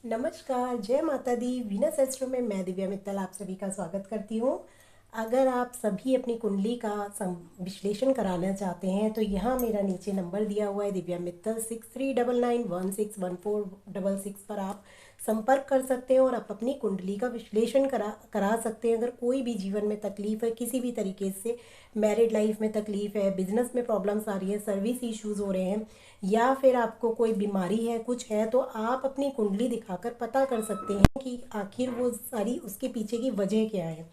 नमस्कार, जय माता दी। वीनस एस्ट्रो में मैं दिव्या मित्तल आप सभी का स्वागत करती हूँ। अगर आप सभी अपनी कुंडली का विश्लेषण कराना चाहते हैं तो यहाँ मेरा नीचे नंबर दिया हुआ है दिव्या मित्तल 6399161466 पर आप संपर्क कर सकते हैं और आप अपनी कुंडली का विश्लेषण करा सकते हैं। अगर कोई भी जीवन में तकलीफ है, किसी भी तरीके से मैरिड लाइफ में तकलीफ है, बिजनेस में प्रॉब्लम्स आ रही है, सर्विस इश्यूज हो रहे हैं या फिर आपको कोई बीमारी है, कुछ है, तो आप अपनी कुंडली दिखाकर पता कर सकते हैं कि आखिर वो सारी उसके पीछे की वजह क्या है।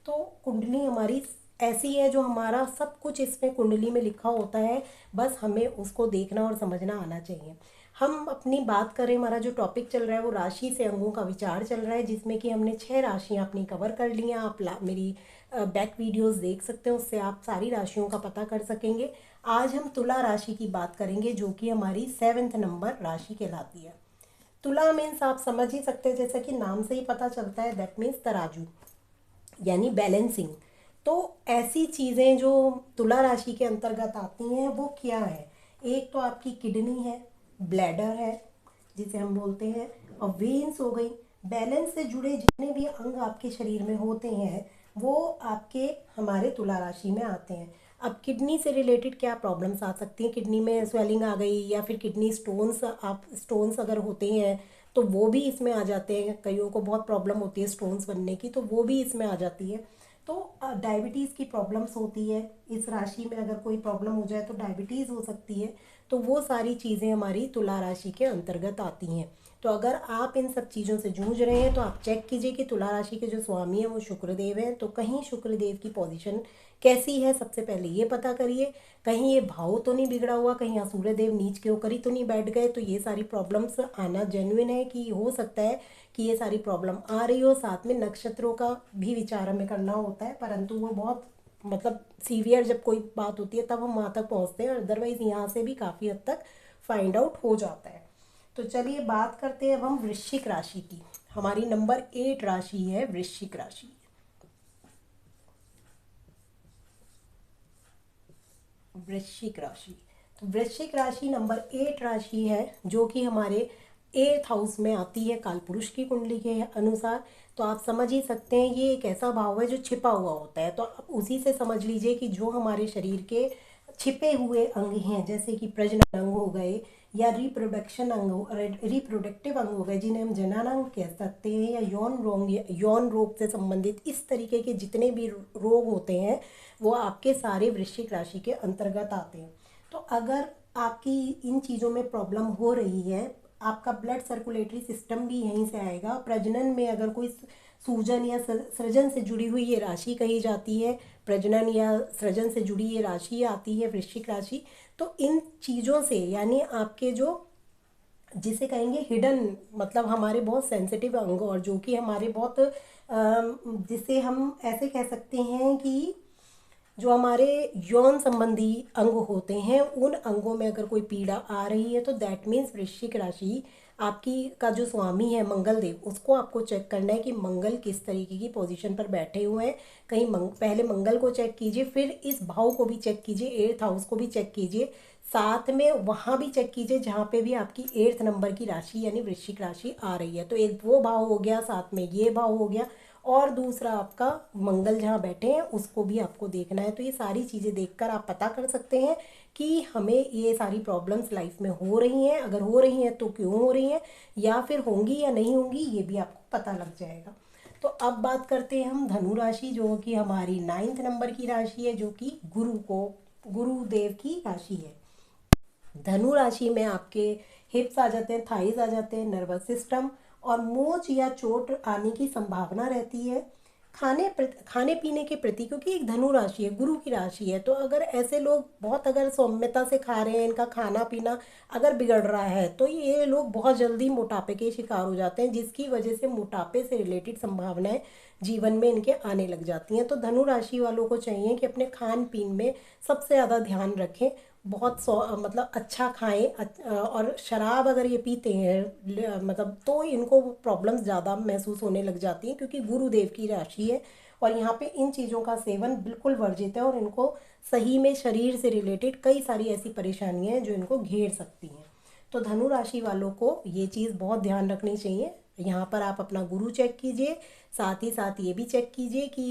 तो कुंडली हमारी ऐसी है जो हमारा सब कुछ इसमें कुंडली में लिखा होता है, बस हमें उसको देखना और समझना आना चाहिए। हम अपनी बात करें, हमारा जो टॉपिक चल रहा है वो राशि से अंगों का विचार चल रहा है, जिसमें कि हमने 6 राशियां अपनी कवर कर ली हैं। आप मेरी बैक वीडियोस देख सकते हैं, उससे आप सारी राशियों का पता कर सकेंगे। आज हम तुला राशि की बात करेंगे जो कि हमारी 7th नंबर राशि कहलाती है। तुला मीन्स आप समझ ही सकते हैं, जैसा कि नाम से ही पता चलता है, दैट मीन्स तराजू यानी बैलेंसिंग। तो ऐसी चीज़ें जो तुला राशि के अंतर्गत आती हैं वो क्या है? एक तो आपकी किडनी है, ब्लैडर है जिसे हम बोलते हैं, और वेन्स हो गई। बैलेंस से जुड़े जितने भी अंग आपके शरीर में होते हैं वो आपके हमारे तुला राशि में आते हैं। अब किडनी से रिलेटेड क्या प्रॉब्लम्स आ सकती हैं? किडनी में स्वेलिंग आ गई या फिर किडनी स्टोन्स, आप स्टोन्स अगर होते हैं तो वो भी इसमें आ जाते हैं। कईयों को बहुत प्रॉब्लम होती है स्टोन्स बनने की, तो वो भी इसमें आ जाती है। तो डायबिटीज़ की प्रॉब्लम्स होती है, इस राशि में अगर कोई प्रॉब्लम हो जाए तो डायबिटीज़ हो सकती है। तो वो सारी चीज़ें हमारी तुला राशि के अंतर्गत आती हैं। तो अगर आप इन सब चीज़ों से जूझ रहे हैं तो आप चेक कीजिए कि तुला राशि के जो स्वामी हैं वो शुक्रदेव हैं, तो कहीं शुक्रदेव की पोजीशन कैसी है सबसे पहले ये पता करिए। कहीं ये भाव तो नहीं बिगड़ा हुआ, कहीं यहाँ सूर्यदेव नीच के होकर ही तो नहीं बैठ गए। तो ये सारी प्रॉब्लम्स आना जेन्युइन है कि हो सकता है कि ये सारी प्रॉब्लम आ रही हो। साथ में नक्षत्रों का भी विचार हमें करना होता है, परंतु वो बहुत मतलब सीवियर जब कोई बात होती है तब हम वहाँ तक पहुँचते हैं, अदरवाइज यहाँ से भी काफ़ी हद तक फाइंड आउट हो जाता है। तो चलिए बात करते हैं अब हम वृश्चिक राशि की। हमारी नंबर 8 राशि है वृश्चिक राशि। वृश्चिक राशि, तो वृश्चिक राशि नंबर 8 राशि है जो कि हमारे 8th हाउस में आती है कालपुरुष की कुंडली के अनुसार। तो आप समझ ही सकते हैं ये एक ऐसा भाव है जो छिपा हुआ होता है। तो आप उसी से समझ लीजिए कि जो हमारे शरीर के छिपे हुए अंग हैं, जैसे कि प्रजनन अंग हो गए या रिप्रोडक्शन अंग, रिप्रोडक्टिव अंग हो गए जिन्हें हम जननांग कह सकते हैं, या यौन रोग से संबंधित इस तरीके के जितने भी रोग होते हैं वो आपके सारे वृश्चिक राशि के अंतर्गत आते हैं। तो अगर आपकी इन चीज़ों में प्रॉब्लम हो रही है, आपका ब्लड सर्कुलेटरी सिस्टम भी यहीं से आएगा। प्रजनन में अगर कोई सूजन या सृजन से जुड़ी हुई ये राशि कही जाती है, प्रजनन या सृजन से जुड़ी ये राशि आती है वृश्चिक राशि। तो इन चीज़ों से यानी आपके जो जिसे कहेंगे हिडन, मतलब हमारे बहुत सेंसिटिव अंग, और जो कि हमारे बहुत जिसे हम ऐसे कह सकते हैं कि जो हमारे यौन संबंधी अंग होते हैं उन अंगों में अगर कोई पीड़ा आ रही है तो दैट मीन्स वृश्चिक राशि आपकी का जो स्वामी है मंगल देव, उसको आपको चेक करना है कि मंगल किस तरीके की पोजीशन पर बैठे हुए हैं। कहीं पहले मंगल को चेक कीजिए, फिर इस भाव को भी चेक कीजिए, 8th हाउस को भी चेक कीजिए, साथ में वहाँ भी चेक कीजिए जहाँ पे भी आपकी 8th नंबर की राशि यानी वृश्चिक राशि आ रही है। तो एक वो भाव हो गया, साथ में ये भाव हो गया, और दूसरा आपका मंगल जहाँ बैठे हैं उसको भी आपको देखना है। तो ये सारी चीज़ें देखकर आप पता कर सकते हैं कि हमें ये सारी प्रॉब्लम्स लाइफ में हो रही हैं, अगर हो रही हैं तो क्यों हो रही हैं, या फिर होंगी या नहीं होंगी ये भी आपको पता लग जाएगा। तो अब बात करते हैं हम धनु राशि, जो कि हमारी 9th नंबर की राशि है, जो कि गुरुदेव की राशि है। धनु राशि में आपके हिप्स आ जाते हैं, थाइज आ जाते हैं, नर्वस सिस्टम और मोच या चोट आने की संभावना रहती है। खाने पीने के प्रति, क्योंकि एक धनु राशि है, गुरु की राशि है, तो अगर ऐसे लोग बहुत अगर सौम्यता से खा रहे हैं, इनका खाना पीना अगर बिगड़ रहा है तो ये लोग बहुत जल्दी मोटापे के शिकार हो जाते हैं, जिसकी वजह से मोटापे से रिलेटेड संभावनाएं जीवन में इनके आने लग जाती हैं। तो धनु राशि वालों को चाहिए कि अपने खान पीन में सबसे ज़्यादा ध्यान रखें, बहुत मतलब अच्छा खाएं, और शराब अगर ये पीते हैं मतलब तो इनको प्रॉब्लम्स ज़्यादा महसूस होने लग जाती हैं, क्योंकि गुरुदेव की राशि है और यहाँ पे इन चीज़ों का सेवन बिल्कुल वर्जित है, और इनको सही में शरीर से रिलेटेड कई सारी ऐसी परेशानियां हैं जो इनको घेर सकती हैं। तो धनु राशि वालों को ये चीज़ बहुत ध्यान रखनी चाहिए। यहाँ पर आप अपना गुरु चेक कीजिए, साथ ही साथ ये भी चेक कीजिए कि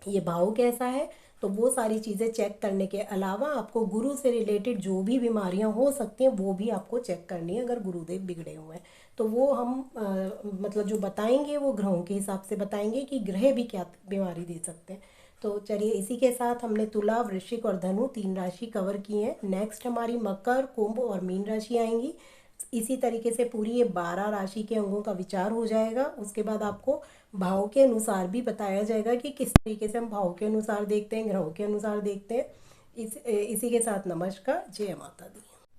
ये भाव कैसा है। तो वो सारी चीज़ें चेक करने के अलावा आपको गुरु से रिलेटेड जो भी बीमारियां हो सकती हैं वो भी आपको चेक करनी है, अगर गुरुदेव बिगड़े हुए हैं तो वो हम मतलब जो बताएंगे वो ग्रहों के हिसाब से बताएंगे कि ग्रह भी क्या बीमारी दे सकते हैं। तो चलिए, इसी के साथ हमने तुला, वृश्चिक और धनु 3 राशि कवर की हैं। नेक्स्ट हमारी मकर, कुंभ और मीन राशि आएंगी। इसी तरीके से पूरी ये 12 राशि के अंगों का विचार हो जाएगा। उसके बाद आपको भाव के अनुसार भी बताया जाएगा कि किस तरीके से हम भाव के अनुसार देखते हैं, ग्रहों के अनुसार देखते हैं। इसी के साथ नमस्कार, जय माता दी।